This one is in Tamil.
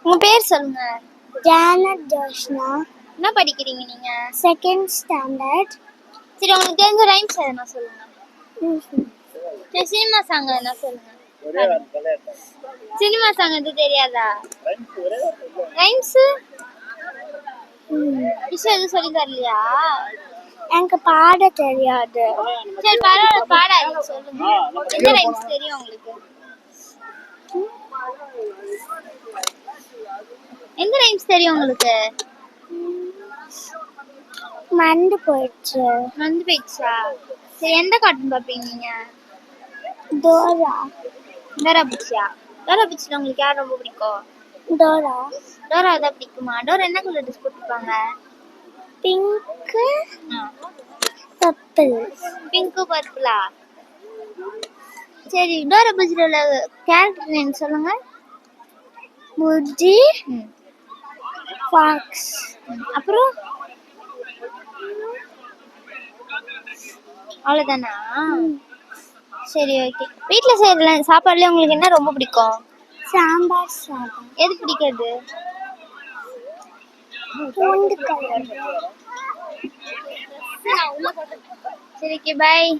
உங்க பேர் சொல்லுங்க. ஜானட் ஜோஷ்னா. என்ன படிக்கிறீங்க நீங்க? Second standard. சரி, உங்களுக்கு தெரிஞ்ச ரைம்ஸ் எதனா சொல்லுங்க. சரி, சினிமா சாங் எதனா சொல்லுங்க. சினிமா சாங் எது தெரியாதா? ரைம்ஸ் விஷயம் எதுவும் சொல்லி தரலையா? எனக்கு பாட தெரியாது. சரி, பரவாயில்ல, பாடாதீங்க, சொல்லுங்க. என்ன ரைம்ஸ் தெரியும் உங்களுக்கு? எந்த ரைம்ஸ் தெரியும் உங்களுக்கு? மறந்து போயிடுச்சு. வந்து போயிடுச்சா? சரி, எந்த கார்ட்டூன் பார்ப்பீங்க நீங்க? டோரா. டோரா புச்சியா? டோரா புச்சில உங்களுக்கு யார் ரொம்ப பிடிக்கும்? டோரா. டோரா தான் பிடிக்குமா? டோரா என்ன கலர் ட்ரெஸ் போட்டுருப்பாங்க? Pink purple. பிங்க் பர்பிளா? சரி, டோரா புச்சில உள்ள கேரக்டர் நேம் சொல்லுங்க. புஜ்ஜி, ஃபாக்ஸ். அப்புறம் அவ்வளோதானா? சரி, ஓகே. வீட்டில் செய்யற சாப்பாடுல உங்களுக்கு என்ன ரொம்ப பிடிக்கும்? சாம்பார் சாதம். எது பிடிக்காது? பூண்டு குழம்பு. சரி, ஓகே, பாய்.